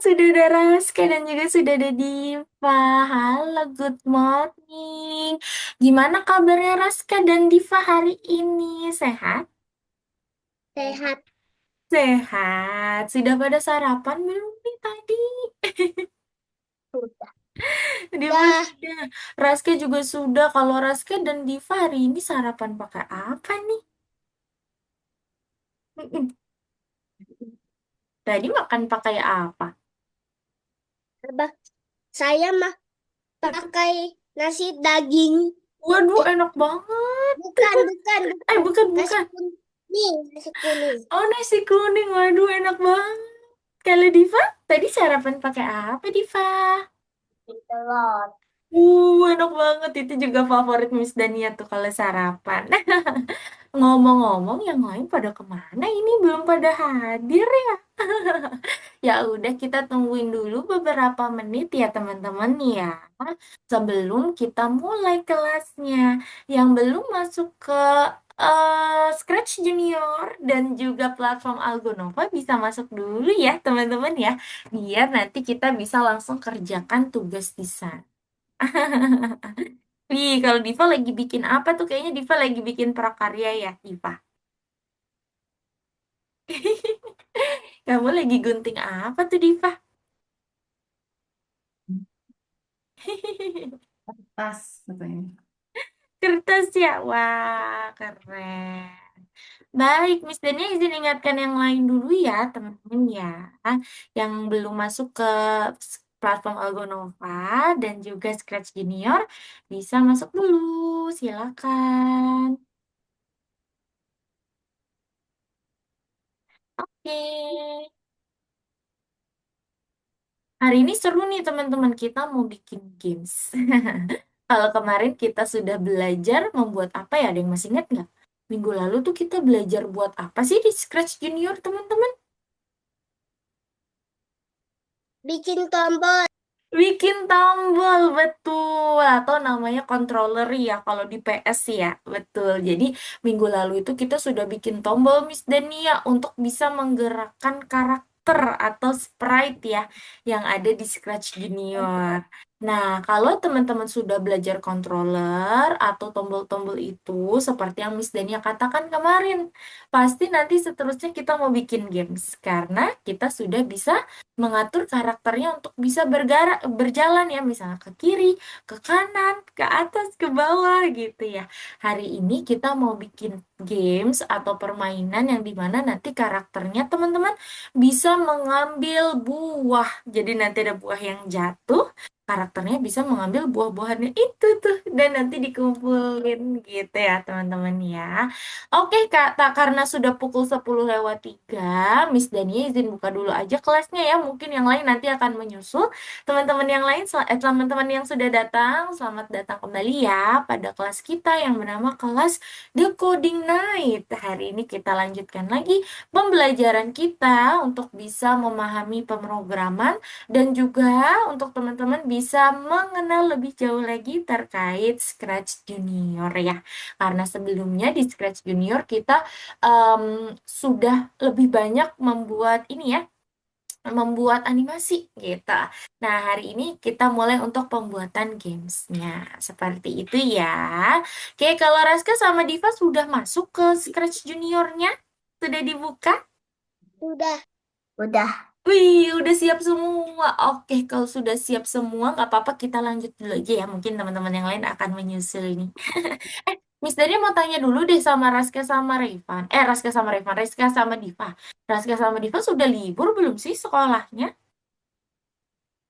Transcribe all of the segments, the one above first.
sudah ada Raska dan juga sudah ada Diva. Halo, good morning. Gimana kabarnya Raska dan Diva hari ini? Sehat? Sehat. Sehat. Sudah pada sarapan belum nih tadi? Udah. Diva Dah. sudah. Raska juga sudah. Kalau Raska dan Diva hari ini sarapan pakai apa nih? Tadi makan pakai apa? Abah, saya mah pakai nasi daging. Waduh, Eh, enak banget. bukan, bukan, bukan. Bukan, Nasi bukan. kuning, nasi kuning. Oh, nasi kuning. Waduh, enak banget. Kalau Diva, tadi sarapan pakai apa, Diva? Telur. Enak banget. Itu juga favorit Miss Dania tuh kalau sarapan. Ngomong-ngomong, yang lain pada kemana ini? Belum pada hadir ya? Ya udah, kita tungguin dulu beberapa menit ya teman-teman ya. Sebelum kita mulai kelasnya. Yang belum masuk ke Scratch Junior dan juga platform Algonova bisa masuk dulu ya teman-teman ya. Biar nanti kita bisa langsung kerjakan tugas di sana. Wih, kalau Diva lagi bikin apa tuh? Kayaknya Diva lagi bikin prakarya ya, Diva. Kamu lagi gunting apa tuh, Diva? Pas, katanya. Kertas ya? Wah, keren. Baik, Miss Dania izin ingatkan yang lain dulu ya, teman-teman ya. Yang belum masuk ke platform Algonova dan juga Scratch Junior, bisa masuk dulu. Silakan. Oke. Hari ini seru nih teman-teman, kita mau bikin games. Kalau kemarin kita sudah belajar membuat apa ya? Ada yang masih ingat nggak? Minggu lalu tuh kita belajar buat apa sih di Scratch Junior teman-teman? Bikin tombol. Bikin tombol, betul. Atau namanya controller ya kalau di PS ya, betul. Jadi minggu lalu itu kita sudah bikin tombol Miss Dania untuk bisa menggerakkan karakter atau sprite ya yang ada di Scratch Junior. Nah, kalau teman-teman sudah belajar controller atau tombol-tombol itu seperti yang Miss Dania katakan kemarin, pasti nanti seterusnya kita mau bikin games karena kita sudah bisa mengatur karakternya untuk bisa berjalan ya, misalnya ke kiri, ke kanan, ke atas, ke bawah gitu ya. Hari ini kita mau bikin games atau permainan yang dimana nanti karakternya teman-teman bisa mengambil buah. Jadi nanti ada buah yang jatuh, karakternya bisa mengambil buah-buahannya itu tuh dan nanti dikumpulin gitu ya teman-teman ya. Oke Kak, tak karena sudah pukul 10:03, Miss Dania izin buka dulu aja kelasnya ya. Mungkin yang lain nanti akan menyusul. Teman-teman yang lain, teman-teman yang sudah datang, selamat datang kembali ya pada kelas kita yang bernama kelas The Coding Night. Hari ini kita lanjutkan lagi pembelajaran kita untuk bisa memahami pemrograman dan juga untuk teman-teman bisa mengenal lebih jauh lagi terkait Scratch Junior ya. Karena sebelumnya di Scratch Junior kita sudah lebih banyak membuat ini ya, membuat animasi gitu. Nah, hari ini kita mulai untuk pembuatan gamesnya. Seperti itu ya. Oke, kalau Raska sama Diva sudah masuk ke Scratch Juniornya? Sudah dibuka? Udah. Udah. Wih, udah siap semua. Oke, kalau sudah siap semua, nggak apa-apa kita lanjut dulu aja ya. Mungkin teman-teman yang lain akan menyusul nih. Miss Dani mau tanya dulu deh sama Raska sama Revan. Raska sama Revan, Raska sama Diva. Raska sama Diva sudah libur belum sih sekolahnya?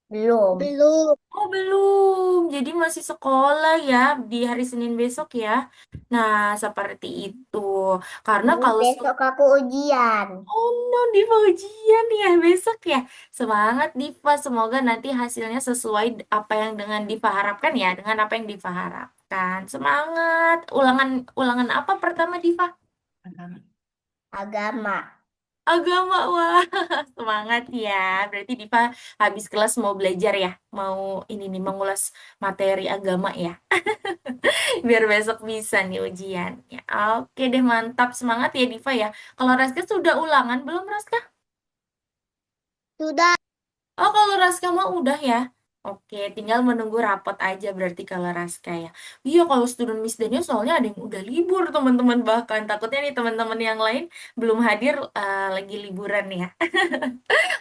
Belum. Belum. Oh, belum. Jadi masih sekolah ya di hari Senin besok ya. Nah, seperti itu. Karena Ini kalau besok aku ujian. Oh no, Diva ujian ya besok ya. Semangat Diva, semoga nanti hasilnya sesuai apa yang dengan Diva harapkan ya, dengan apa yang Diva harapkan. Semangat. Ulangan ulangan apa pertama Diva? Agama. Agama, wah, semangat ya. Berarti Diva habis kelas mau belajar ya, mau ini nih mengulas materi agama ya, biar besok bisa nih ujiannya. Oke deh, mantap, semangat ya Diva ya. Kalau Raska sudah ulangan belum Raska? Sudah. Oh, kalau Raska mah udah ya. Oke, tinggal menunggu rapot aja berarti kalau Raska ya. Iya, kalau student Miss Dania soalnya ada yang udah libur, teman-teman. Bahkan takutnya nih teman-teman yang lain belum hadir lagi liburan ya.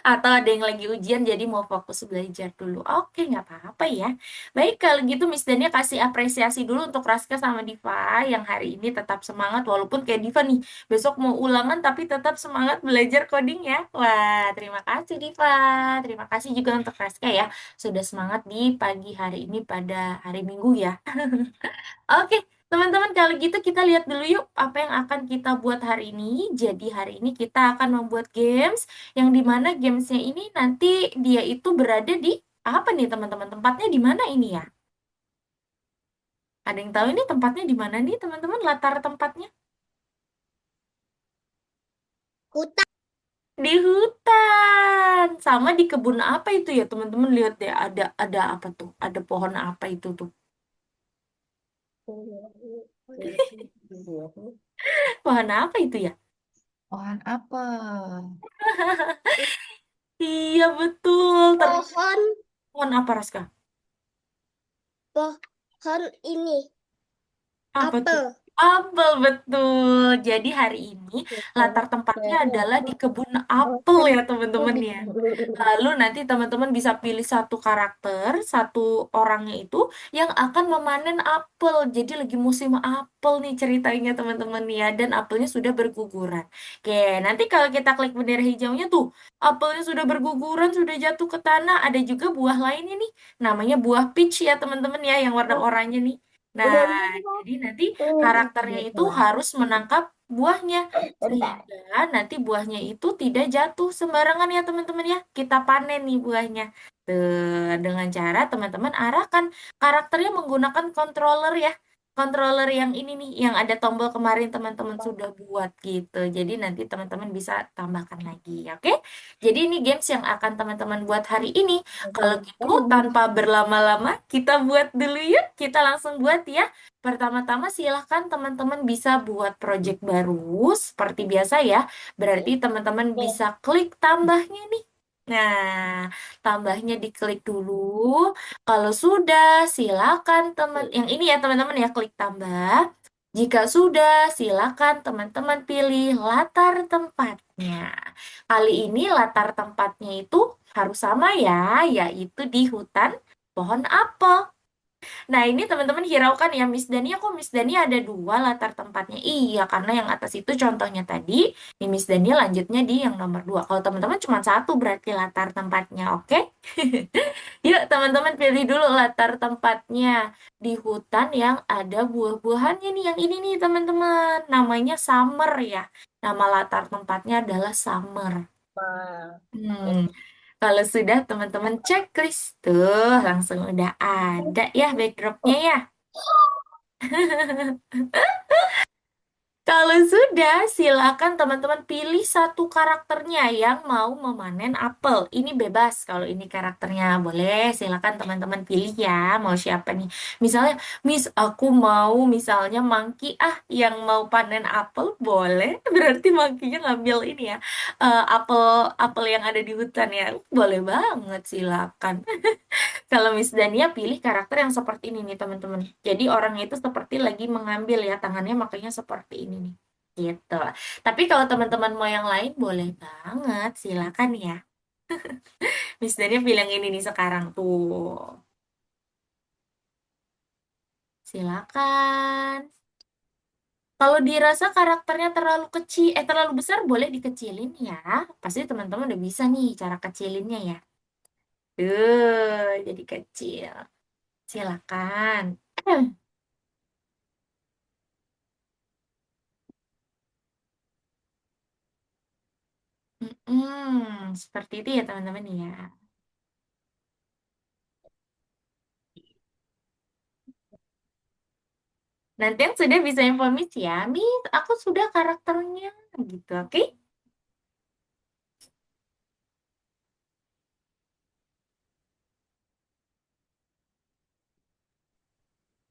Atau ada yang lagi ujian jadi mau fokus belajar dulu. Oke, nggak apa-apa ya. Baik, kalau gitu Miss Dania kasih apresiasi dulu untuk Raska sama Diva yang hari ini tetap semangat. Walaupun kayak Diva nih, besok mau ulangan tapi tetap semangat belajar coding ya. Wah, terima kasih Diva. Terima kasih juga untuk Raska ya. Sudah semangat di pagi hari ini pada hari Minggu ya. Oke, teman-teman kalau gitu kita lihat dulu yuk apa yang akan kita buat hari ini. Jadi hari ini kita akan membuat games yang dimana gamesnya ini nanti dia itu berada di apa nih teman-teman? Tempatnya di mana ini ya? Ada yang tahu ini tempatnya di mana nih teman-teman? Latar tempatnya? Hutan. Di hutan. Sama di kebun apa itu ya teman-teman? Lihat deh ada apa tuh? Ada pohon apa itu tuh? Pohon apa itu ya? Pohon apel. Iya betul. Terus Pohon, pohon apa Raska? pohon ini, Apa tuh? apel. Apel, betul. Jadi hari ini latar tempatnya adalah di kebun apel ya teman-teman ya. Lalu nanti teman-teman bisa pilih satu karakter, satu orangnya itu yang akan memanen apel. Jadi lagi musim apel nih ceritanya teman-teman ya. Dan apelnya sudah berguguran. Oke, nanti kalau kita klik bendera hijaunya tuh, apelnya sudah berguguran, sudah jatuh ke tanah. Ada juga buah lainnya nih, namanya buah peach ya teman-teman ya, yang warna oranye nih. Nah, jadi nanti karakternya itu harus menangkap buahnya Bentar. sehingga nanti buahnya itu tidak jatuh sembarangan ya teman-teman ya. Kita panen nih buahnya. Tuh, dengan cara teman-teman arahkan karakternya menggunakan controller ya. Controller yang ini nih, yang ada tombol kemarin teman-teman sudah buat gitu. Jadi nanti teman-teman bisa tambahkan lagi, oke? Jadi ini games yang akan teman-teman buat hari ini. Kalau gitu, tanpa berlama-lama, kita buat dulu yuk. Kita langsung buat ya. Pertama-tama silahkan teman-teman bisa buat project baru seperti biasa ya. Berarti teman-teman bisa klik tambahnya nih. Nah, tambahnya diklik dulu. Kalau sudah, silakan teman yang ini ya teman-teman ya klik tambah. Jika sudah, silakan teman-teman pilih latar tempatnya. Kali ini latar tempatnya itu harus sama ya, yaitu di hutan pohon apel. Nah, ini teman-teman hiraukan ya, Miss Dania kok Miss Dania ada dua latar tempatnya. Iya, karena yang atas itu contohnya tadi, di Miss Dania lanjutnya di yang nomor dua. Kalau teman-teman cuma satu berarti latar tempatnya, oke? Yuk, teman-teman pilih dulu latar tempatnya di hutan yang ada buah-buahannya nih. Yang ini nih, teman-teman. Namanya Summer ya. Nama latar tempatnya adalah Summer. Hmm, kalau sudah teman-teman checklist tuh langsung udah ada ya backdropnya ya. Kalau sudah, silakan teman-teman pilih satu karakternya yang mau memanen apel. Ini bebas kalau ini karakternya. Boleh, silakan teman-teman pilih ya. Mau siapa nih? Misalnya, Miss, aku mau misalnya Monkey yang mau panen apel. Boleh, berarti Monkey-nya ngambil ini ya. Apel apel yang ada di hutan ya. Boleh banget, silakan. Kalau Miss Dania pilih karakter yang seperti ini nih teman-teman. Jadi orangnya itu seperti lagi mengambil ya tangannya makanya seperti ini nih. Gitu. Tapi kalau teman-teman mau yang lain boleh banget, silakan ya. Miss Dania pilih yang ini nih sekarang tuh. Silakan. Kalau dirasa karakternya terlalu kecil, terlalu besar boleh dikecilin ya. Pasti teman-teman udah bisa nih cara kecilinnya ya. Tuh, jadi kecil. Silakan. Seperti itu ya teman-teman ya. Nanti yang sudah bisa informis ya, Miss, aku sudah karakternya gitu, oke?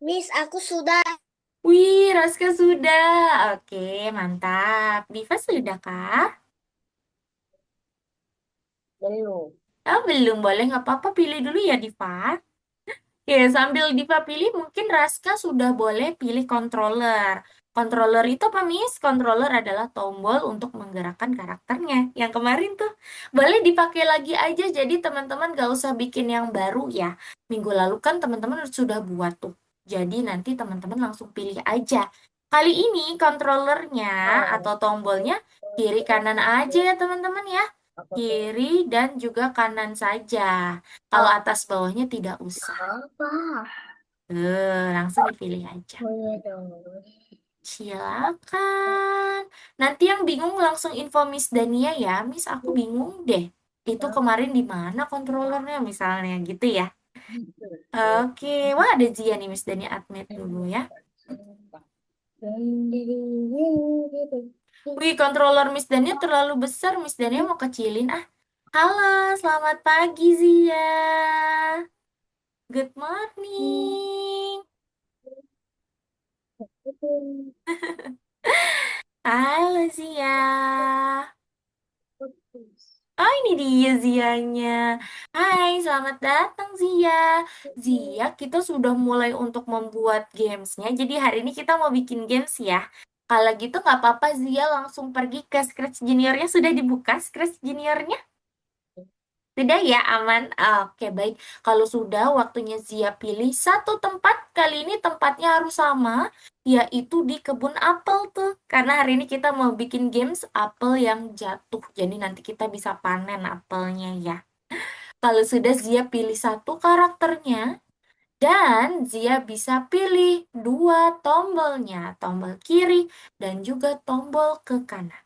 Miss, aku sudah. Wih, Raska sudah. Oke, mantap. Diva sudah kah? Belum. Oh, belum boleh, nggak apa-apa. Pilih dulu ya, Diva. Ya, sambil Diva pilih, mungkin Raska sudah boleh pilih controller. Controller itu apa, Miss? Controller adalah tombol untuk menggerakkan karakternya. Yang kemarin tuh, boleh dipakai lagi aja, jadi teman-teman gak usah bikin yang baru ya. Minggu lalu kan teman-teman sudah buat tuh. Jadi nanti teman-teman langsung pilih aja. Kali ini controllernya atau tombolnya kiri kanan aja ya teman-teman ya. Kiri dan juga kanan saja. Kalau atas bawahnya tidak usah. Apa? Langsung dipilih aja. Boleh dong. Silakan. Nanti yang bingung langsung info Miss Dania ya. Miss, aku bingung deh. Itu kemarin di mana kontrolernya misalnya gitu ya. Oke, wah ada Zia nih Miss Dania admit dulu ya. Wih, controller Miss Dania terlalu besar. Miss Dania mau kecilin ah. Halo, selamat pagi Zia. Good morning. Halo Zia. Oh, ini dia Zianya. Hai, selamat datang Zia. Zia, kita sudah mulai untuk membuat gamesnya. Jadi hari ini kita mau bikin games ya. Kalau gitu nggak apa-apa Zia langsung pergi ke Scratch Juniornya. Sudah dibuka Scratch Juniornya? Sudah ya, aman. Oke, baik. Kalau sudah, waktunya Zia pilih satu tempat. Kali ini tempatnya harus sama, yaitu di kebun apel tuh. Karena hari ini kita mau bikin games apel yang jatuh. Jadi nanti kita bisa panen apelnya ya. Kalau sudah Zia pilih satu karakternya, dan Zia bisa pilih dua tombolnya. Tombol kiri dan juga tombol ke kanan.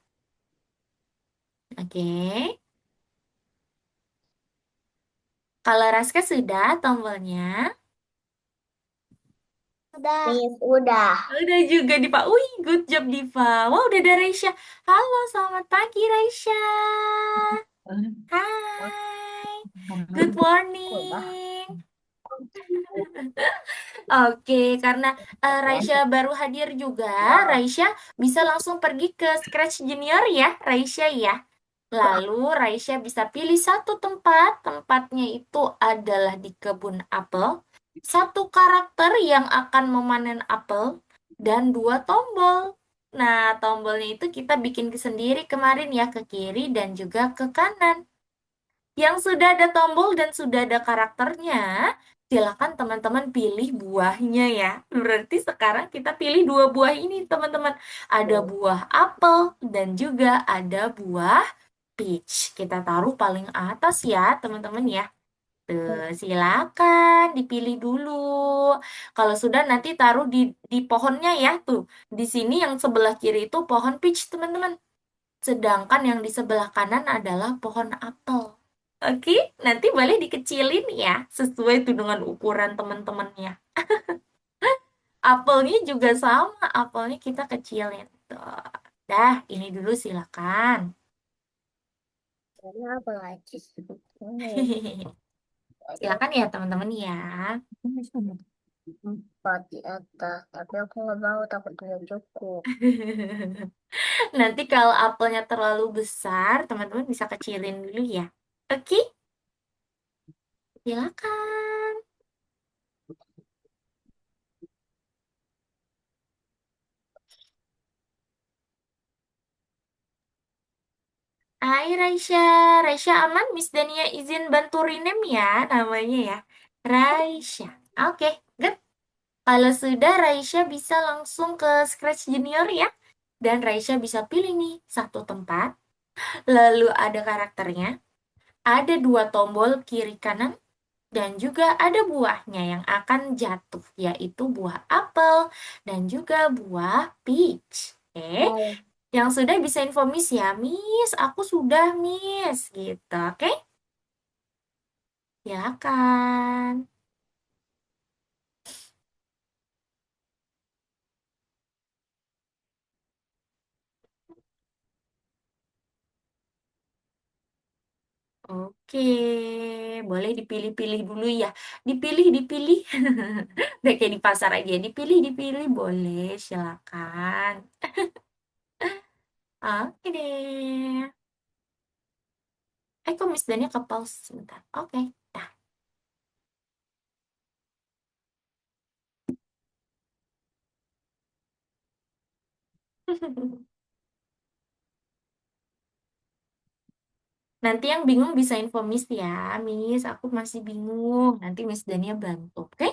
Oke. Kalau Raska sudah tombolnya. Udah. Miss, udah. Udah juga Diva. Wih, good job Diva. Wah, udah ada Raisya. Halo, selamat pagi Raisya. Hai. Good Udah. morning. Oke, karena Raisya baru hadir juga, Raisya bisa langsung pergi ke Scratch Junior ya, Raisya ya. Lalu Raisya bisa pilih satu tempat, tempatnya itu adalah di kebun apel. Satu karakter yang akan memanen apel dan dua tombol. Nah, tombolnya itu kita bikin sendiri kemarin ya, ke kiri dan juga ke kanan. Yang sudah ada tombol dan sudah ada karakternya, silakan teman-teman pilih buahnya ya. Berarti sekarang kita pilih dua buah ini, teman-teman. Ada buah apel dan juga ada buah peach. Kita taruh paling atas ya, teman-teman ya. Tuh, silakan dipilih dulu. Kalau sudah nanti taruh di pohonnya ya, tuh. Di sini yang sebelah kiri itu pohon peach, teman-teman. Sedangkan yang di sebelah kanan adalah pohon apel. Oke, nanti boleh dikecilin ya, sesuai tuh dengan ukuran teman-temannya. Apelnya juga sama, apelnya kita kecilin. Tuh. Dah, ini dulu silakan. Ini apa lagi? Ini. Silakan ya teman-teman ya. Empat di atas. Tapi aku nggak mau, takut nggak cukup. Nanti kalau apelnya terlalu besar, teman-teman bisa kecilin dulu ya. Oke, silakan. Hai Raisya, Raisya aman? Miss Dania izin bantu rename ya namanya ya. Raisya. Oke, good. Kalau sudah Raisya bisa langsung ke Scratch Junior ya. Dan Raisya bisa pilih nih satu tempat. Lalu ada karakternya. Ada dua tombol kiri kanan. Dan juga ada buahnya yang akan jatuh, yaitu buah apel dan juga buah peach. Oke, Baik. yang sudah bisa info Miss ya, Miss, aku sudah Miss, gitu, oke? Silakan. Oke, boleh dipilih-pilih dulu ya. Dipilih. Udah kayak di pasar aja, dipilih, boleh, silakan. Oke deh. Kok Miss Dania ke pause sebentar. Oke. Dah. Nanti yang bingung bisa info Miss ya. Miss, aku masih bingung. Nanti Miss Dania bantu, oke?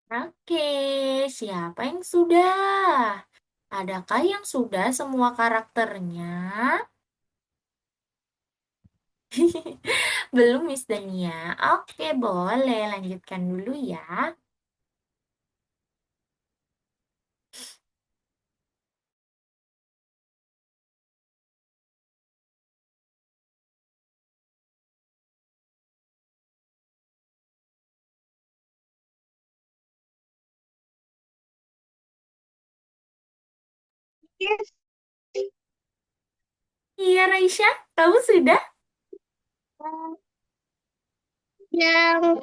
Oke, siapa yang sudah? Adakah yang sudah semua karakternya? Belum, Miss Dania. Oke, boleh lanjutkan dulu ya. Yes. Iya, Raisya, kamu sudah? Yang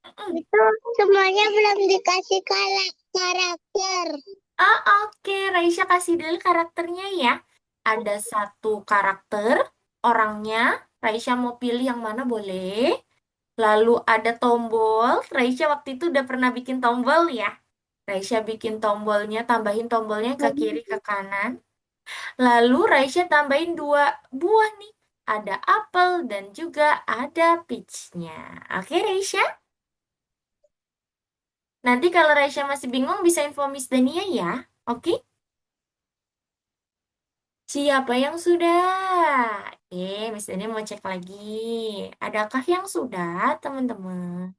Mm. itu semuanya belum dikasih karakter. Oh, oke. Raisya kasih dulu karakternya ya. Ada satu karakter, orangnya. Raisya mau pilih yang mana boleh. Lalu ada tombol. Raisya waktu itu udah pernah bikin tombol ya. Raisya bikin tombolnya, tambahin tombolnya ke kiri, ke kanan. Lalu Raisya tambahin dua buah nih. Ada apel dan juga ada peachnya. Oke, Raisya? Nanti kalau Raisya masih bingung bisa info Miss Dania ya. Oke? Siapa yang sudah? Miss Dania mau cek lagi. Adakah yang sudah, teman-teman?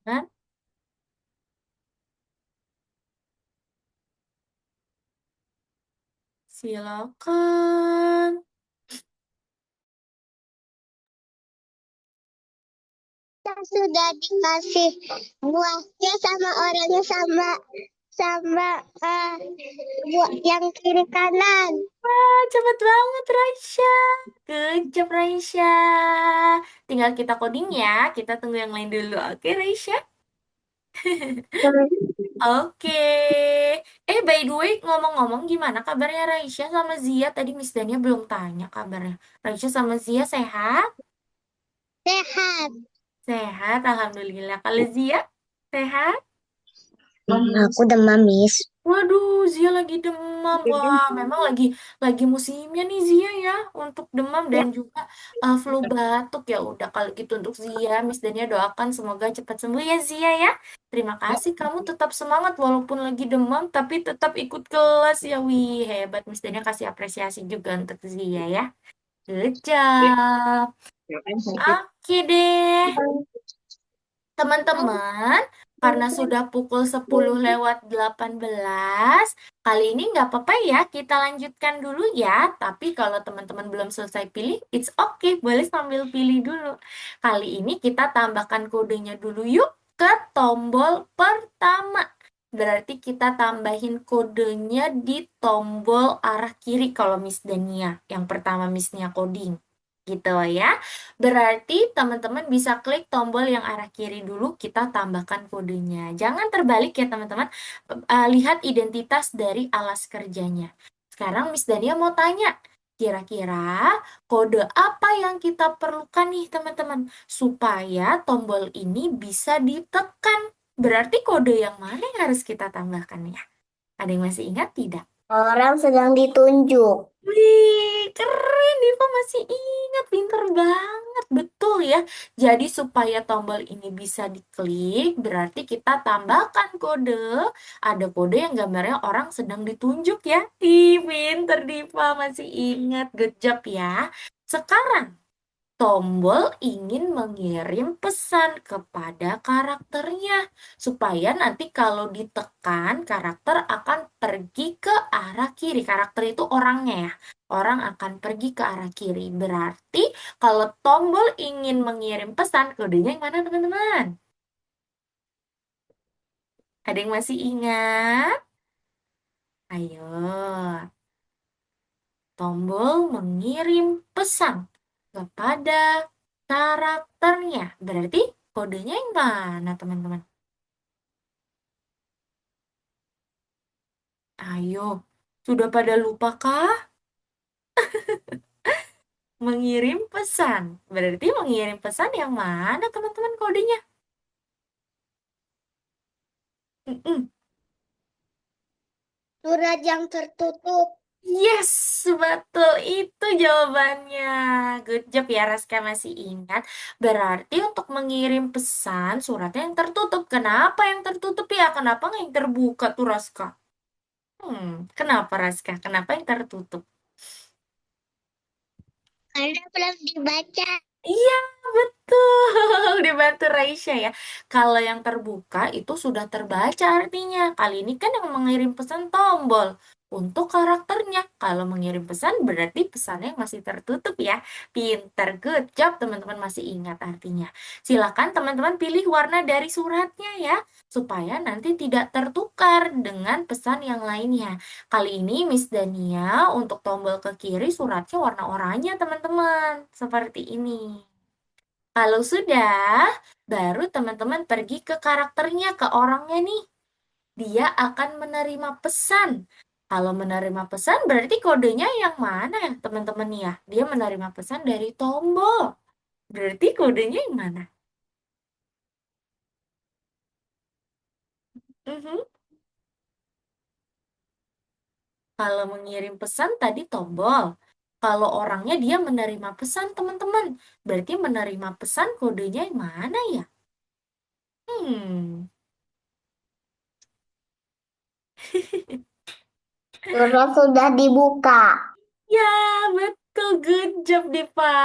Silakan. Yang sudah dikasih buahnya sama orangnya sama sama buah yang kiri kanan. Wah, cepet banget Raisya. Good job Raisya. Tinggal kita coding ya. Kita tunggu yang lain dulu. Oke Raisya? Oke. By the way, ngomong-ngomong gimana kabarnya Raisya sama Zia? Tadi Miss Dania belum tanya kabarnya. Raisya sama Zia sehat? Sehat. Sehat, Alhamdulillah. Kalau Zia, sehat? Aku demam, Miss. Waduh, Zia lagi demam. Wah, memang lagi musimnya nih Zia ya untuk demam Ya. dan juga flu batuk ya. Udah kalau gitu untuk Zia, Miss Dania doakan semoga cepat sembuh ya Zia ya. Terima kasih kamu tetap semangat walaupun lagi demam tapi tetap ikut kelas ya. Wih, hebat Miss Dania kasih apresiasi juga untuk Zia ya. Good job. Oke deh. Teman-teman, karena sudah pukul 10 lewat 18, kali ini nggak apa-apa ya, kita lanjutkan dulu ya. Tapi kalau teman-teman belum selesai pilih, it's okay, boleh sambil pilih dulu. Kali ini kita tambahkan kodenya dulu yuk ke tombol pertama. Berarti kita tambahin kodenya di tombol arah kiri kalau Miss Dania. Yang pertama Missnya coding. Gitu ya. Berarti teman-teman bisa klik tombol yang arah kiri dulu, kita tambahkan kodenya. Jangan terbalik ya teman-teman. Lihat identitas dari alas kerjanya. Sekarang Miss Dania mau tanya, kira-kira kode apa yang kita perlukan nih teman-teman supaya tombol ini bisa ditekan? Berarti kode yang mana yang harus kita tambahkan ya? Ada yang masih ingat tidak? Orang sedang ditunjuk. Wih, keren, Diva masih ingat, pinter banget, betul ya. Jadi supaya tombol ini bisa diklik, berarti kita tambahkan kode. Ada kode yang gambarnya orang sedang ditunjuk ya. Ih, pinter Diva, masih ingat, good job ya. Sekarang, tombol ingin mengirim pesan kepada karakternya, supaya nanti kalau ditekan, karakter akan pergi ke arah kiri. Karakter itu orangnya ya. Orang akan pergi ke arah kiri. Berarti kalau tombol ingin mengirim pesan, kodenya yang mana teman-teman? Ada yang masih ingat? Ayo, tombol mengirim pesan kepada karakternya. Berarti kodenya yang mana, teman-teman? Ayo, sudah pada lupakah mengirim pesan? Berarti mengirim pesan yang mana, teman-teman, kodenya? Mm-mm. Surat yang tertutup. Yes, betul itu jawabannya. Good job ya, Raska masih ingat. Berarti untuk mengirim pesan suratnya yang tertutup. Kenapa yang tertutup ya? Kenapa nggak yang terbuka tuh, Raska? Kenapa, Raska? Kenapa yang tertutup? Karena belum dibaca. Iya, betul. Dibantu Raisya ya. Kalau yang terbuka itu sudah terbaca artinya. Kali ini kan yang mengirim pesan tombol untuk karakternya. Kalau mengirim pesan berarti pesannya masih tertutup ya. Pinter, good job teman-teman masih ingat artinya. Silakan teman-teman pilih warna dari suratnya ya. Supaya nanti tidak tertukar dengan pesan yang lainnya. Kali ini Miss Dania untuk tombol ke kiri suratnya warna oranye teman-teman. Seperti ini. Kalau sudah, baru teman-teman pergi ke karakternya, ke orangnya nih. Dia akan menerima pesan. Kalau menerima pesan berarti kodenya yang mana ya teman-teman ya? Dia menerima pesan dari tombol. Berarti kodenya yang mana? Mhm. Kalau mengirim pesan tadi tombol. Kalau orangnya dia menerima pesan teman-teman. Berarti menerima pesan kodenya yang mana ya? Hmm. Surat sudah dibuka. Ya, betul. Good job, Diva.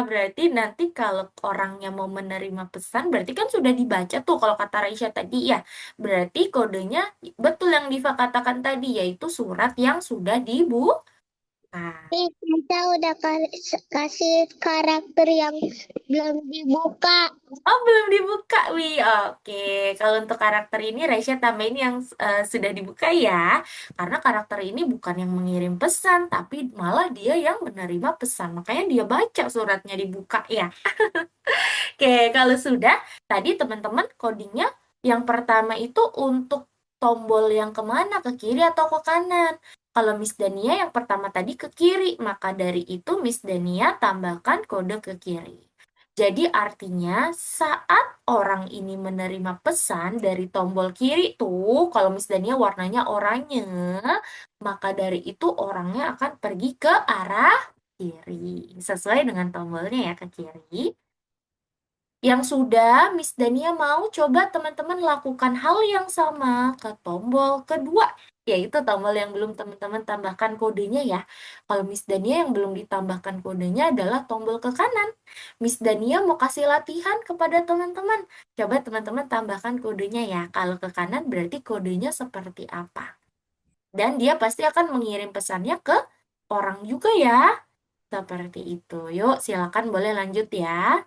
Berarti nanti kalau orangnya mau menerima pesan, berarti kan sudah dibaca tuh kalau kata Raisya tadi ya. Berarti kodenya betul yang Diva katakan tadi, yaitu surat yang sudah dibuka. Nih, kita udah kasih karakter yang belum dibuka. Oh, belum dibuka, Wi. Oke, kalau untuk karakter ini Raisya tambahin yang sudah dibuka ya. Karena karakter ini bukan yang mengirim pesan, tapi malah dia yang menerima pesan. Makanya dia baca suratnya dibuka ya. Oke, kalau sudah, tadi teman-teman codingnya yang pertama itu untuk tombol yang kemana? Ke kiri atau ke kanan? Kalau Miss Dania yang pertama tadi ke kiri, maka dari itu Miss Dania tambahkan kode ke kiri. Jadi artinya saat orang ini menerima pesan dari tombol kiri tuh, kalau Miss Dania warnanya oranye, maka dari itu orangnya akan pergi ke arah kiri. Sesuai dengan tombolnya ya ke kiri. Yang sudah, Miss Dania mau coba teman-teman lakukan hal yang sama ke tombol kedua, yaitu tombol yang belum teman-teman tambahkan kodenya ya. Kalau Miss Dania yang belum ditambahkan kodenya adalah tombol ke kanan. Miss Dania mau kasih latihan kepada teman-teman. Coba teman-teman tambahkan kodenya ya. Kalau ke kanan berarti kodenya seperti apa. Dan dia pasti akan mengirim pesannya ke orang juga ya. Seperti itu. Yuk, silakan boleh lanjut ya.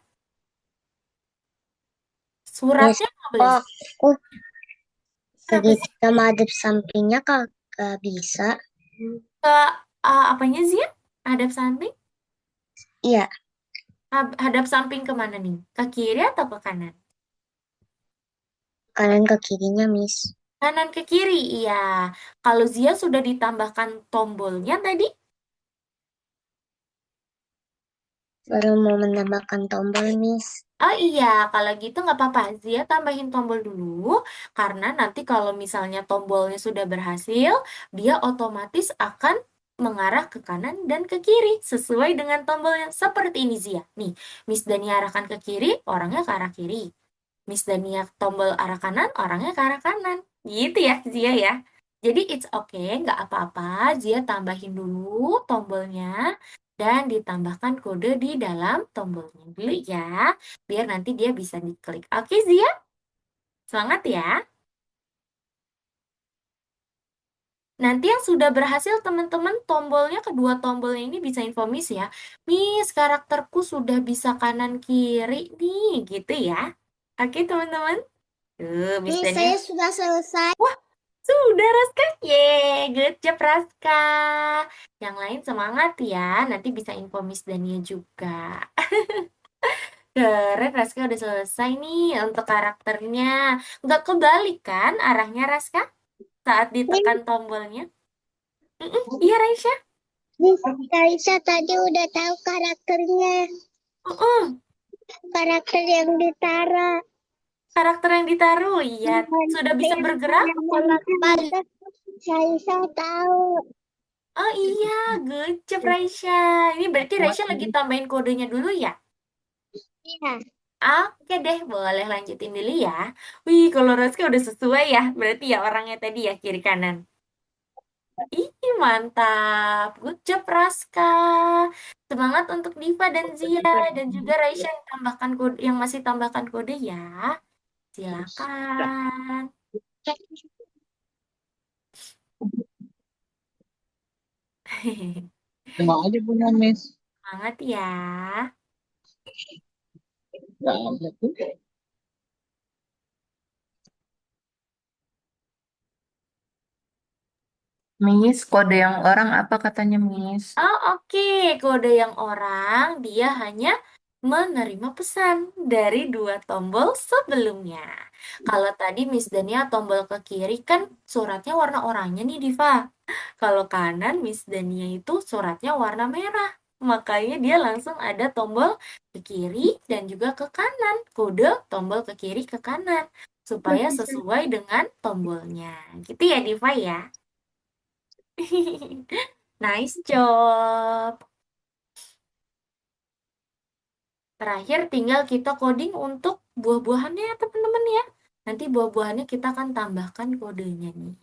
Yes. Suratnya nggak boleh. Oh, aku Kenapa segitiga sih? sama madep sampingnya kagak bisa. Ke apanya sih ya? Hadap samping? Iya, Hadap samping kemana nih? Ke kiri atau ke kanan? kanan ke kirinya, Miss. Kanan ke kiri, iya. Kalau Zia sudah ditambahkan tombolnya tadi, Baru mau menambahkan tombol, Miss. oh iya, kalau gitu nggak apa-apa. Zia tambahin tombol dulu, karena nanti kalau misalnya tombolnya sudah berhasil, dia otomatis akan mengarah ke kanan dan ke kiri, sesuai dengan tombolnya. Seperti ini Zia. Nih, Miss Dani arahkan ke kiri, orangnya ke arah kiri. Miss Dania tombol arah kanan, orangnya ke arah kanan. Gitu ya, Zia ya. Jadi it's okay, nggak apa-apa. Zia tambahin dulu tombolnya dan ditambahkan kode di dalam tombolnya dulu ya. Biar nanti dia bisa diklik. Oke, Zia? Semangat ya. Nanti yang sudah berhasil teman-teman tombolnya, kedua tombolnya ini bisa info Miss ya. Miss, karakterku sudah bisa kanan kiri nih, gitu ya. Oke, teman-teman. Tuh, Miss Ini Dania. saya sudah selesai. Wah, sudah Raska. Yeay, good job Raska. Yang lain semangat ya. Nanti bisa info Miss Dania juga. Keren, Raska udah selesai nih untuk karakternya. Nggak kebalik kan arahnya Raska saat ditekan tombolnya? Iya, Raisya. Kaisa tadi udah tahu karakternya. Mm-mm. Karakter yang ditara. Karakter yang ditaruh, iya. Sudah bisa bergerak? Karakter Kaisa tahu. Oh iya, good job Raisya. Ini berarti Raisya lagi tambahin kodenya dulu ya? Iya. Oke deh, boleh lanjutin dulu ya. Wih, kalau Raska udah sesuai ya. Berarti ya orangnya tadi ya, kiri kanan. Ih, mantap. Good job, Raska. Semangat untuk Diva dan Zia dan juga Raisya yang tambahkan kode, yang masih tambahkan kode ya. Silakan. Tengok aja punya Miss. Semangat ya. Nggak ada tuh. Miss, kode yang orang apa katanya Miss? Oh, oke. Kode yang orang, dia hanya menerima pesan dari dua tombol sebelumnya. Kalau tadi Miss Dania tombol ke kiri kan suratnya warna oranye nih Diva. Kalau kanan Miss Dania itu suratnya warna merah. Makanya dia langsung ada tombol ke kiri dan juga ke kanan. Kode tombol ke kiri ke kanan. Supaya sesuai dengan tombolnya. Gitu ya Diva ya. Nice job. Terakhir tinggal kita coding untuk buah-buahannya ya teman-teman ya. Nanti buah-buahannya kita akan tambahkan kodenya nih.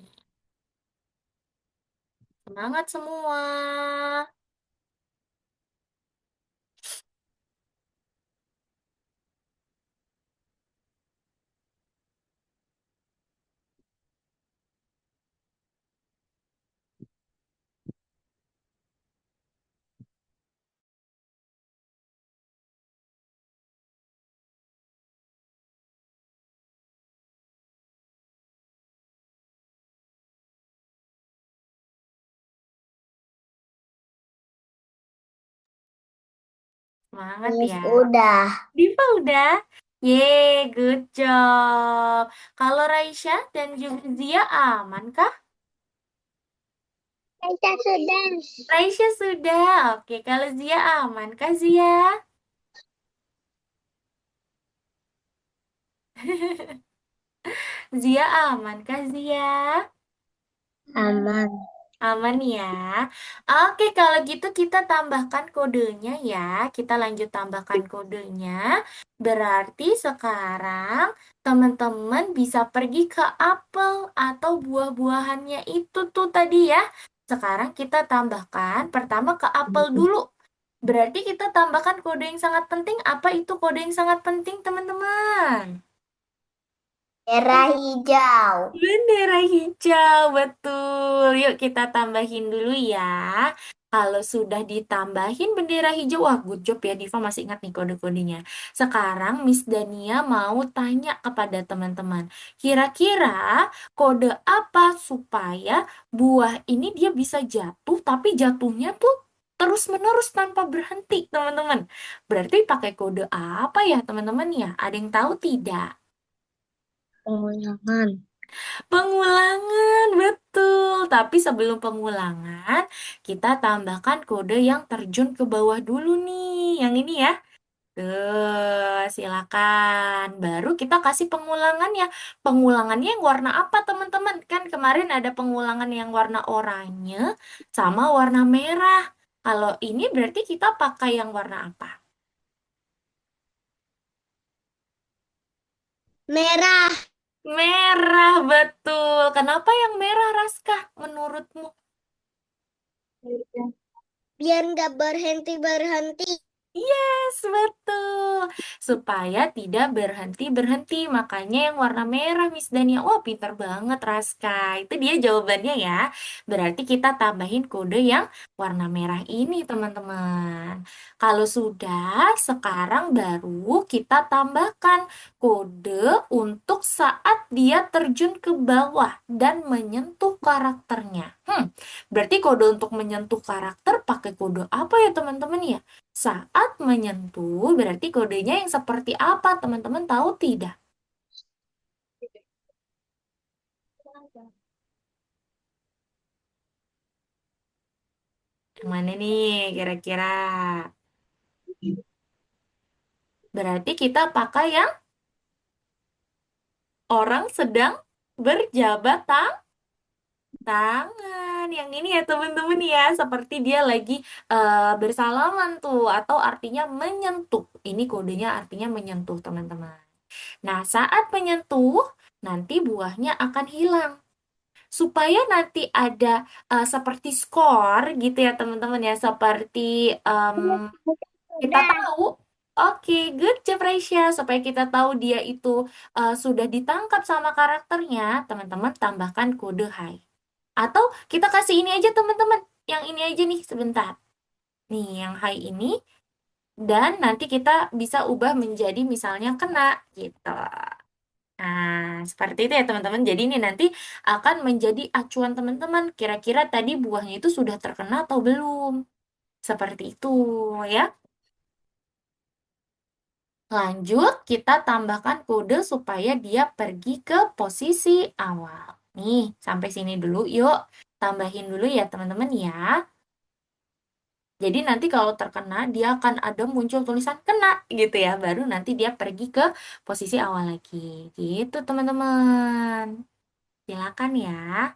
Semangat semua. Semangat Miss ya. udah. Diva udah. Yeay, good job. Kalau Raisya dan juga Zia aman kah? Kaisa sudah. Raisya sudah. Oke, kalau Zia aman kah Zia? Zia aman kah Zia? Aman. Aman ya. Oke, kalau gitu kita tambahkan kodenya ya. Kita lanjut tambahkan kodenya. Berarti sekarang teman-teman bisa pergi ke apel atau buah-buahannya itu tuh tadi ya. Sekarang kita tambahkan pertama ke apel dulu. Berarti kita tambahkan kode yang sangat penting. Apa itu kode yang sangat penting, teman-teman? Merah hijau. Bendera hijau, betul. Yuk kita tambahin dulu ya. Kalau sudah ditambahin bendera hijau, wah good job ya Diva masih ingat nih kode-kodenya. Sekarang Miss Dania mau tanya kepada teman-teman. Kira-kira kode apa supaya buah ini dia bisa jatuh, tapi jatuhnya tuh terus-menerus tanpa berhenti, teman-teman. Berarti pakai kode apa ya teman-teman ya? Ada yang tahu tidak? Oh, jangan. Pengulangan, betul. Tapi sebelum pengulangan, kita tambahkan kode yang terjun ke bawah dulu nih. Yang ini ya. Tuh, silakan. Baru kita kasih pengulangannya. Pengulangannya yang warna apa, teman-teman? Kan kemarin ada pengulangan yang warna oranye sama warna merah. Kalau ini berarti kita pakai yang warna apa? Merah. Merah, betul. Kenapa yang merah, Raska, menurutmu? Biar nggak berhenti-berhenti. Yes, betul. Supaya tidak berhenti-berhenti. Makanya yang warna merah, Miss Dania. Wah, pinter banget, Raska. Itu dia jawabannya ya. Berarti kita tambahin kode yang warna merah ini, teman-teman. Kalau sudah, sekarang baru kita tambahkan kode untuk saat dia terjun ke bawah dan menyentuh karakternya. Berarti kode untuk menyentuh karakter pakai kode apa ya, teman-teman ya? Saat menyentuh, berarti kodenya yang seperti apa? Teman-teman tahu tidak? Yang mana nih kira-kira? Berarti kita pakai yang orang sedang berjabat tangan. Yang ini ya teman-teman ya, seperti dia lagi bersalaman tuh, atau artinya menyentuh. Ini kodenya artinya menyentuh, teman-teman. Nah, saat menyentuh, nanti buahnya akan hilang. Supaya nanti ada seperti skor gitu ya teman-teman ya, seperti em, kita Udah. tahu, oke, good job Raisya, supaya kita tahu dia itu sudah ditangkap sama karakternya, teman-teman tambahkan kode high. Atau kita kasih ini aja teman-teman, yang ini aja nih sebentar. Nih, yang high ini, dan nanti kita bisa ubah menjadi misalnya kena gitu. Nah, seperti itu ya teman-teman. Jadi ini nanti akan menjadi acuan teman-teman. Kira-kira tadi buahnya itu sudah terkena atau belum? Seperti itu ya. Lanjut, kita tambahkan kode supaya dia pergi ke posisi awal. Nih, sampai sini dulu. Yuk, tambahin dulu ya teman-teman ya. Jadi nanti kalau terkena, dia akan ada muncul tulisan kena gitu ya. Baru nanti dia pergi ke posisi awal lagi. Gitu teman-teman. Silakan ya.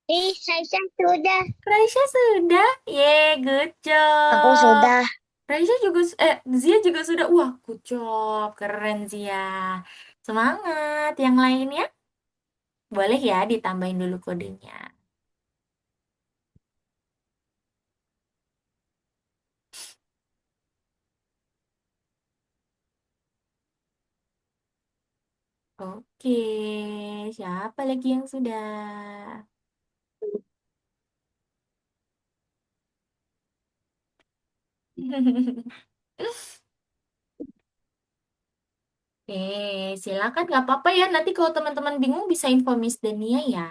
Saya sudah. Raisya sudah. Yeay, good Aku job. sudah. Raisya juga, Zia juga sudah. Wah, good job. Keren, Zia. Semangat. Yang lainnya, boleh ya ditambahin dulu kodenya. Oke, siapa lagi yang sudah? Silakan nggak apa-apa ya. Nanti kalau teman-teman bingung bisa info Miss Dania ya.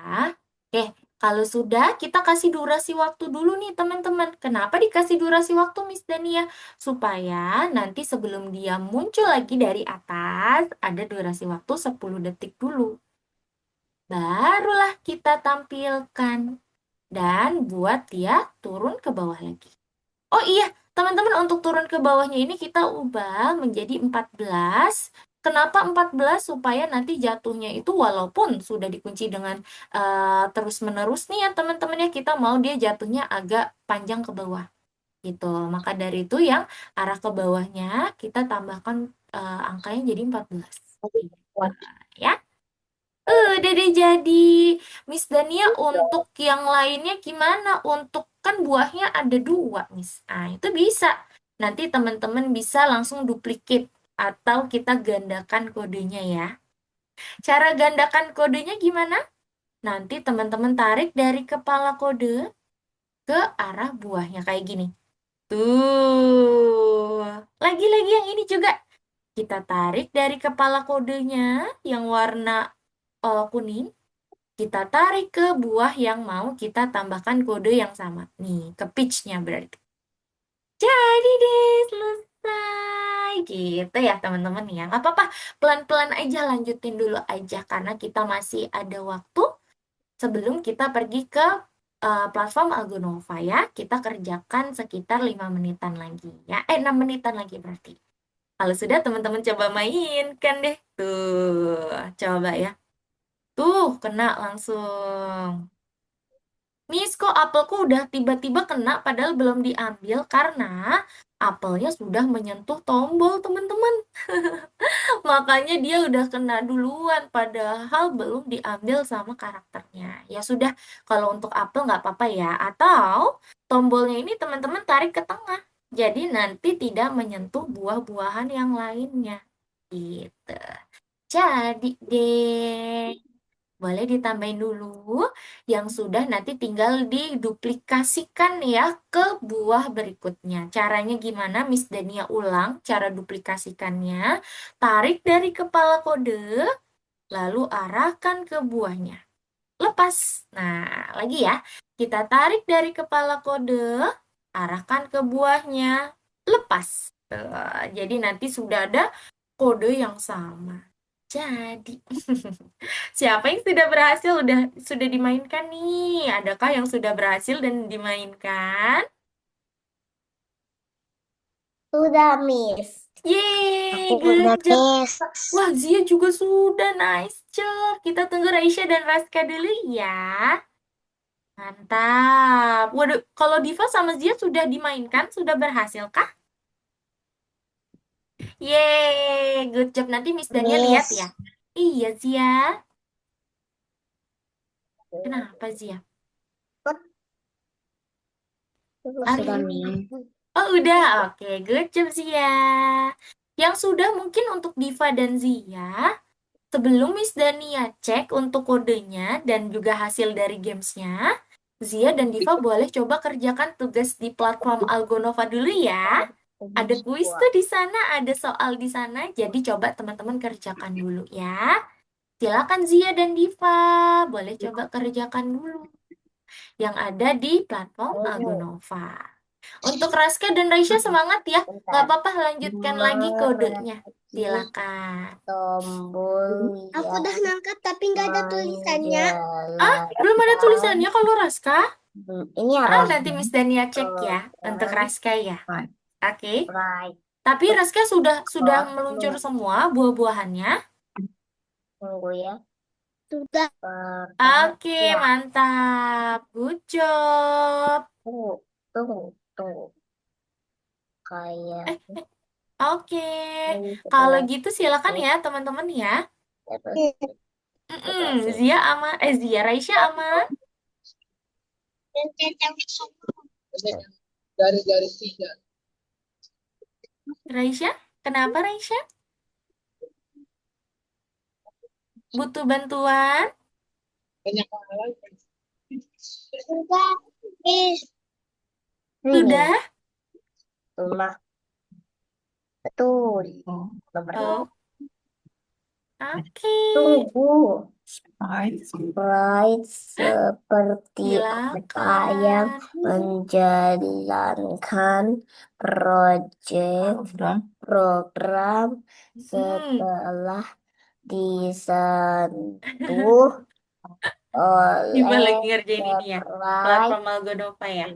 Oke, kalau sudah kita kasih durasi waktu dulu nih teman-teman. Kenapa dikasih durasi waktu Miss Dania? Supaya nanti sebelum dia muncul lagi dari atas, ada durasi waktu 10 detik dulu. Barulah kita tampilkan dan buat dia turun ke bawah lagi. Oh iya, teman-teman untuk turun ke bawahnya ini kita ubah menjadi 14. Kenapa 14? Supaya nanti jatuhnya itu walaupun sudah dikunci dengan terus-menerus nih ya teman-teman ya, kita mau dia jatuhnya agak panjang ke bawah gitu. Maka dari itu yang arah ke bawahnya kita tambahkan angkanya jadi 14. Gitu. Ya. Udah deh jadi. Miss Dania untuk yang lainnya gimana? Untuk kan buahnya ada dua, Miss. Ah, itu bisa. Nanti teman-teman bisa langsung duplicate atau kita gandakan kodenya ya. Cara gandakan kodenya gimana? Nanti teman-teman tarik dari kepala kode ke arah buahnya kayak gini. Tuh. Lagi-lagi yang ini juga. Kita tarik dari kepala kodenya yang warna kuning. Kita tarik ke buah yang mau kita tambahkan kode yang sama. Nih, ke pitch-nya berarti. Jadi deh, selesai. Gitu ya teman-teman ya. Nggak apa-apa, pelan-pelan aja lanjutin dulu aja. Karena kita masih ada waktu sebelum kita pergi ke platform Algonova ya. Kita kerjakan sekitar 5 menitan lagi ya. 6 menitan lagi berarti. Kalau sudah teman-teman coba mainkan deh. Tuh, coba ya. Tuh, kena langsung. Miss, kok apelku udah tiba-tiba kena padahal belum diambil karena apelnya sudah menyentuh tombol, teman-teman. Makanya dia udah kena duluan, padahal belum diambil sama karakternya. Ya sudah, kalau untuk apel nggak apa-apa ya. Atau tombolnya ini teman-teman tarik ke tengah. Jadi nanti tidak menyentuh buah-buahan yang lainnya. Gitu. Jadi deh. Boleh ditambahin dulu. Yang sudah nanti tinggal diduplikasikan ya ke buah berikutnya. Caranya gimana? Miss Dania ulang cara duplikasikannya. Tarik dari kepala kode, lalu arahkan ke buahnya. Lepas. Nah, lagi ya. Kita tarik dari kepala kode, arahkan ke buahnya. Lepas. Jadi nanti sudah ada kode yang sama. Jadi, siapa yang sudah berhasil sudah dimainkan nih? Adakah yang sudah berhasil dan dimainkan? Sudah, Miss. Yeay, Aku udah, good job. Miss. Wah, Zia juga sudah. Nice job. Kita tunggu Raisya dan Raska dulu ya. Mantap. Waduh, kalau Diva sama Zia sudah dimainkan, sudah berhasil kah? Yeay, good job. Nanti Miss Dania lihat Miss. ya. Iya, Zia. Kenapa, Zia? Sudah, Aduh. Miss. Oh, udah. Oke, good job, Zia. Yang sudah mungkin untuk Diva dan Zia, sebelum Miss Dania cek untuk kodenya dan juga hasil dari gamesnya, Zia dan Diva boleh coba kerjakan tugas di platform Algonova dulu ya. Ada kuis tuh di sana, ada soal di sana, jadi coba teman-teman kerjakan dulu ya. Silakan Zia dan Diva, boleh coba kerjakan dulu yang ada di platform Algonova. Untuk Raska dan Raisya semangat ya. Nggak Bentar. apa-apa, lanjutkan lagi kodenya. Silakan. Tombol Aku yang udah nangkap tapi nggak ada tulisannya. Belum ada menjelaskan. tulisannya kalau Raska? Ini harus Nanti Miss Dania cek ya untuk program Raska ya. Right. Oke. right. Tapi Raska sudah meluncur Tunggu, semua buah-buahannya. tunggu ya. Sudah. Oke, Ya, mantap. Good job. tunggu, tunggu, tunggu. Kayak Eh, Oke. ini Kalau sebelah gitu silakan ini ya teman-teman ya. terus sebelah sini. Zia aman. Zia Raisya aman. Dan kacang Garis-garis tiga. Raisya, kenapa Raisya? Butuh bantuan? Banyak hal lagi. sudah. Miss. Ini Sudah? rumah betul. Oh, Nomor Oh, oke. tunggu. right. Right seperti ayam Silakan. menjalankan program setelah disentuh Diva oleh lagi ngerjain ini ya. slide Platform Algonova ya.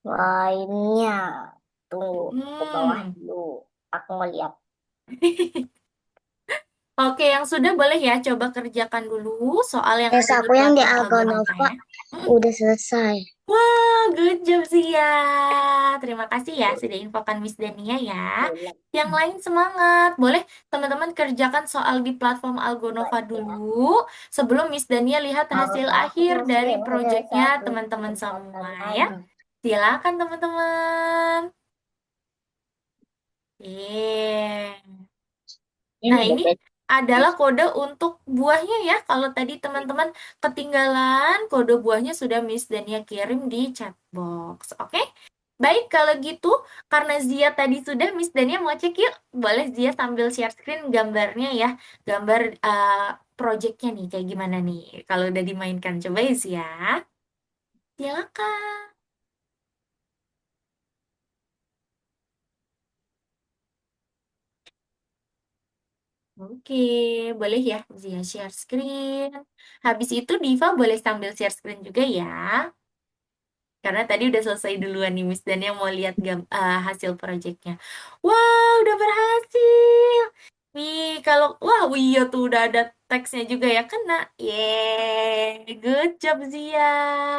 lainnya. Tunggu ke bawah Hmm. dulu. Aku mau lihat. Oke, yang sudah boleh ya coba kerjakan dulu soal yang ada di Aku yang di platform Algonova Algonova ya. udah selesai. Wah, good job sih ya. Terima kasih ya sudah infokan Miss Dania ya. Yang lain semangat. Boleh teman-teman kerjakan soal di platform Algonova dulu sebelum Miss Dania lihat hasil akhir dari proyeknya teman-teman semua ya. Silakan teman-teman. Nah, ini adalah kode untuk buahnya ya. Kalau tadi teman-teman ketinggalan, kode buahnya sudah Miss Dania kirim di chat box. Oke? Baik, kalau gitu, karena Zia tadi sudah, Miss Dania mau cek yuk. Boleh Zia sambil share screen gambarnya ya. Gambar projectnya nih, kayak gimana nih. Kalau udah dimainkan, coba ya Zia. Silakan. Oke, boleh ya Zia share screen. Habis itu Diva boleh sambil share screen juga ya. Karena tadi udah selesai duluan nih Miss dan yang mau lihat hasil proyeknya. Wow, udah berhasil. Wih, kalau wah, iya tuh udah ada teksnya juga ya kena. Yeay, good job Zia.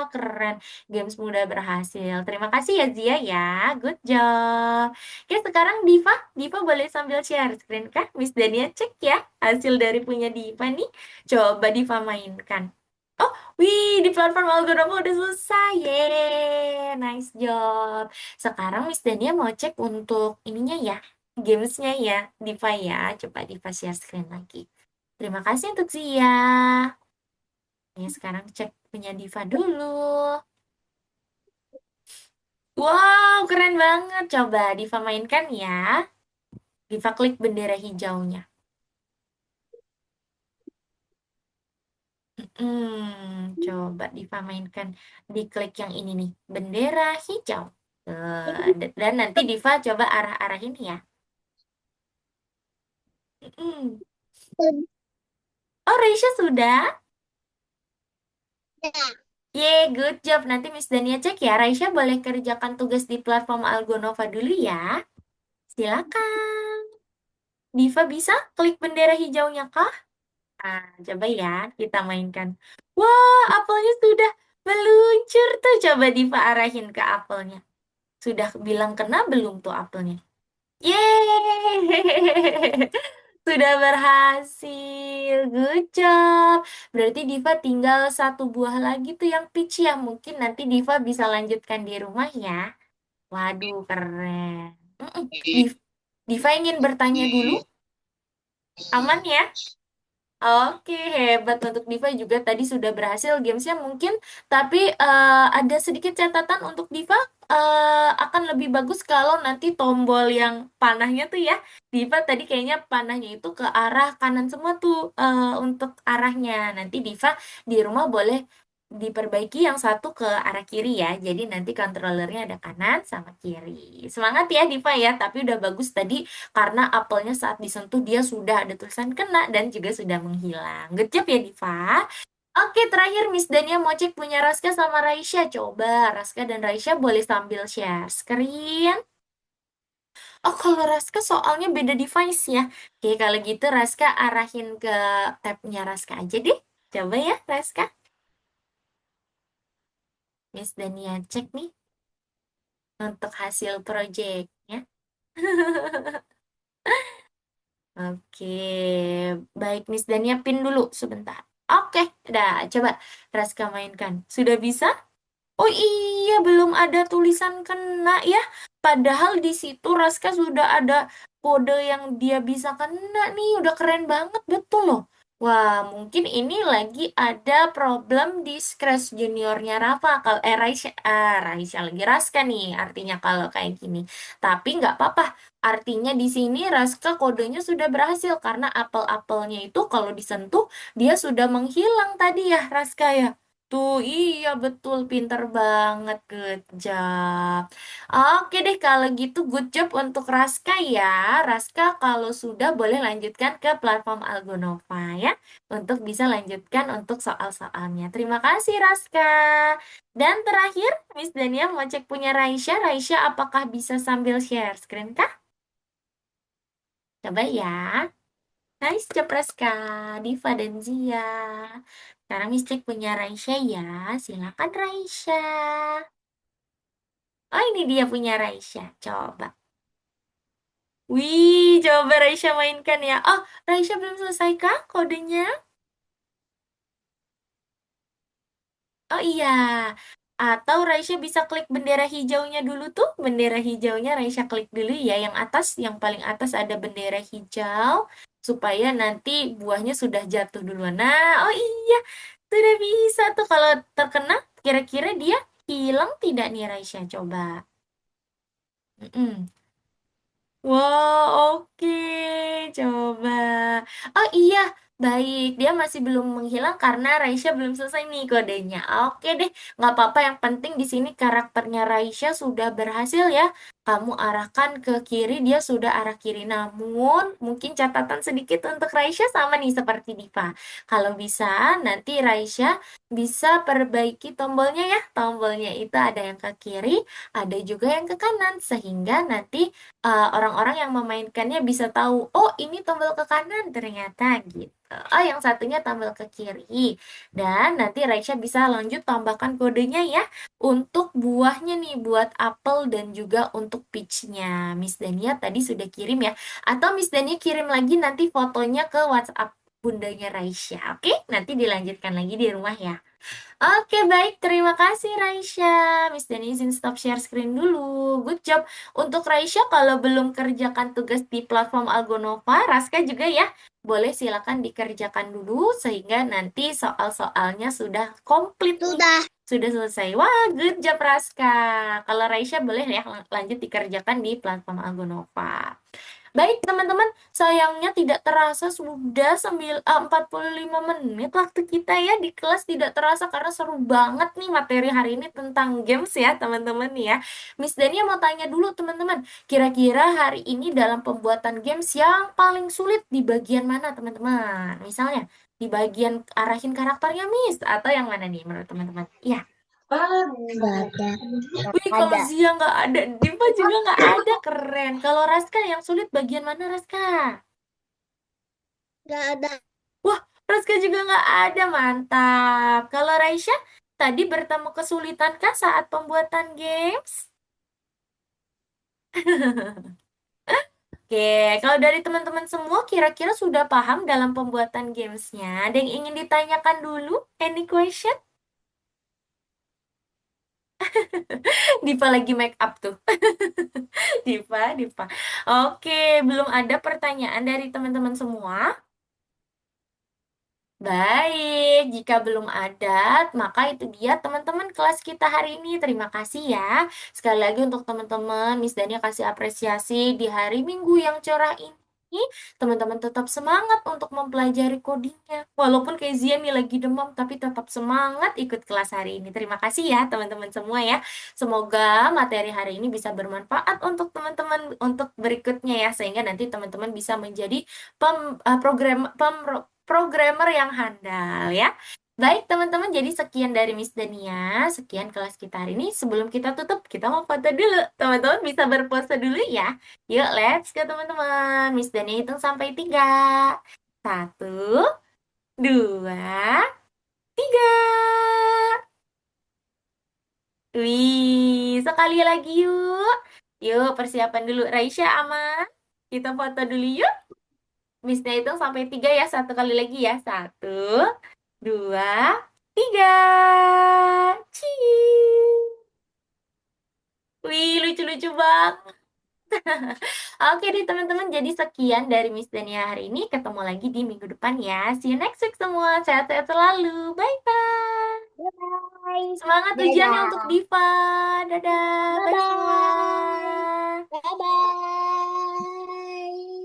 Keren. Games mudah berhasil. Terima kasih ya Zia ya. Good job. Oke, sekarang Diva. Diva boleh sambil share screen kah? Miss Dania cek ya hasil dari punya Diva nih. Coba Diva mainkan. Oh, wih, di platform Algoritma udah selesai. Yeay, nice job. Sekarang Miss Dania mau cek untuk ininya ya, gamesnya ya, Diva ya. Coba Diva share screen lagi. Terima kasih untuk Zia. Ya, sekarang cek punya Diva dulu. Wow, keren banget. Coba Diva mainkan ya. Diva klik bendera hijaunya. Coba Diva mainkan. Diklik yang ini nih, bendera hijau. Dan nanti Diva coba arah-arahin ya. Mm-mm. Oh, Reisha sudah? Nah, Yeay, good job. Nanti Miss Dania cek ya. Raisya boleh kerjakan tugas di platform Algonova dulu ya. Silakan. Diva bisa klik bendera hijaunya kah? Coba ya, kita mainkan. Wah, apelnya sudah meluncur tuh. Coba Diva arahin ke apelnya. Sudah bilang kena belum tuh apelnya? Yeay! Sudah berhasil. Good job. Berarti Diva tinggal satu buah lagi tuh yang peach ya. Mungkin nanti Diva bisa lanjutkan di rumah ya. Waduh, keren. Mm-mm. Div- Diva ingin bertanya dulu? Aman ya? Oke, hebat untuk Diva juga tadi sudah berhasil gamesnya mungkin, tapi ada sedikit catatan untuk Diva akan lebih bagus kalau nanti tombol yang panahnya tuh ya, Diva tadi kayaknya panahnya itu ke arah kanan semua tuh untuk arahnya. Nanti Diva di rumah boleh diperbaiki yang satu ke arah kiri ya, jadi nanti controllernya ada kanan sama kiri. Semangat ya Diva ya, tapi udah bagus tadi karena apelnya saat disentuh dia sudah ada tulisan kena dan juga sudah menghilang. Good job ya Diva. Oke, terakhir Miss Dania mau cek punya Raska sama Raisya. Coba Raska dan Raisya boleh sambil share screen. Oh, kalau Raska soalnya beda device ya. Oke, kalau gitu Raska arahin ke tabnya Raska aja deh. Coba ya Raska. Miss Dania cek nih untuk hasil proyeknya. Oke, baik Miss Dania pin dulu sebentar. Oke, dah coba Raska mainkan. Sudah bisa? Oh iya, belum ada tulisan kena ya. Padahal di situ Raska sudah ada kode yang dia bisa kena nih. Udah keren banget, betul loh. Wah, mungkin ini lagi ada problem di Scratch Juniornya Rafa. Kalau Raisya lagi Raska nih, artinya kalau kayak gini. Tapi nggak apa-apa. Artinya di sini Raska kodenya sudah berhasil karena apel-apelnya itu kalau disentuh dia sudah menghilang tadi ya Raska ya. Tuh, iya betul, pinter banget, good job. Oke deh, kalau gitu good job untuk Raska ya. Raska kalau sudah boleh lanjutkan ke platform Algonova ya. Untuk bisa lanjutkan untuk soal-soalnya. Terima kasih Raska. Dan terakhir, Miss Dania mau cek punya Raisya. Raisya apakah bisa sambil share screen kah? Coba ya. Nice job Raska, Diva dan Zia. Sekarang Miss cek punya Raisya ya. Silakan Raisya. Oh ini dia punya Raisya. Coba. Wih, coba Raisya mainkan ya. Oh, Raisya belum selesai kah kodenya? Oh iya. Atau Raisya bisa klik bendera hijaunya dulu tuh. Bendera hijaunya Raisya klik dulu ya. Yang atas, yang paling atas ada bendera hijau. Supaya nanti buahnya sudah jatuh duluan. Nah, oh iya. Sudah bisa tuh kalau terkena. Kira-kira dia hilang tidak nih Raisya? Coba. Mm-mm. Wow, oke. Coba. Oh iya, baik. Dia masih belum menghilang karena Raisya belum selesai nih kodenya. Oke deh, nggak apa-apa. Yang penting di sini karakternya Raisya sudah berhasil ya. Kamu arahkan ke kiri, dia sudah arah kiri. Namun, mungkin catatan sedikit untuk Raisya sama nih seperti Diva. Kalau bisa, nanti Raisya bisa perbaiki tombolnya ya. Tombolnya itu ada yang ke kiri, ada juga yang ke kanan. Sehingga nanti orang-orang yang memainkannya bisa tahu, oh ini tombol ke kanan ternyata gitu. Oh yang satunya tombol ke kiri. Dan nanti Raisya bisa lanjut tambahkan kodenya ya untuk buahnya nih, buat apel dan juga untuk peachnya. Miss Dania tadi sudah kirim ya. Atau Miss Dania kirim lagi nanti fotonya ke WhatsApp bundanya Raisya. Oke, nanti dilanjutkan lagi di rumah ya. Oke, baik. Terima kasih, Raisya. Miss Dani izin stop share screen dulu. Good job. Untuk Raisya, kalau belum kerjakan tugas di platform Algonova, Raska juga ya. Boleh silakan dikerjakan dulu, sehingga nanti soal-soalnya sudah komplit nih. Sudah. Sudah selesai. Wah, good job, Raska. Kalau Raisya boleh ya lanjut dikerjakan di platform Algonova. Baik, teman-teman. Sayangnya tidak terasa sudah 45 menit waktu kita ya di kelas, tidak terasa karena seru banget nih materi hari ini tentang games ya teman-teman ya. Miss Dania mau tanya dulu teman-teman, kira-kira hari ini dalam pembuatan games yang paling sulit di bagian mana teman-teman? Misalnya di bagian arahin karakternya Miss atau yang mana nih menurut teman-teman? Iya. Nggak ada. Wih, kalau Zia nggak ada, Diva juga nggak ada, keren. Kalau Raska yang sulit bagian mana Raska? Nggak ada. Wah, Raska juga nggak ada, mantap. Kalau Raisya, tadi bertemu kesulitan kah saat pembuatan games? Oke, kalau dari teman-teman semua kira-kira sudah paham dalam pembuatan gamesnya? Ada yang ingin ditanyakan dulu? Any question? Diva lagi make up tuh. Diva. Oke, belum ada pertanyaan dari teman-teman semua? Baik, jika belum ada, maka itu dia teman-teman kelas kita hari ini. Terima kasih ya. Sekali lagi untuk teman-teman, Miss Dania kasih apresiasi di hari Minggu yang cerah ini. Teman-teman tetap semangat untuk mempelajari codingnya. Walaupun kayak Zia nih lagi demam, tapi tetap semangat ikut kelas hari ini. Terima kasih ya teman-teman semua ya. Semoga materi hari ini bisa bermanfaat untuk teman-teman untuk berikutnya ya. Sehingga nanti teman-teman bisa menjadi programmer yang handal ya. Baik teman-teman, jadi sekian dari Miss Dania, sekian kelas kita hari ini. Sebelum kita tutup, kita mau foto dulu. Teman-teman bisa berpose dulu ya. Yuk, let's go teman-teman. Miss Dania hitung sampai 3. 1, 2, 3. Wih, sekali lagi yuk. Yuk, persiapan dulu. Raisya aman? Kita foto dulu yuk. Missnya hitung sampai 3 ya. Satu kali lagi ya. 1, 2, 3. Cheese. Wih, lucu-lucu banget. Oke deh teman-teman. Jadi sekian dari Miss Dania hari ini. Ketemu lagi di minggu depan ya. See you next week semua. Sehat-sehat selalu. Bye-bye. Bye. Semangat Dadah. ujiannya untuk Diva. Dadah. Bye semua. Bye-bye. Bye-bye.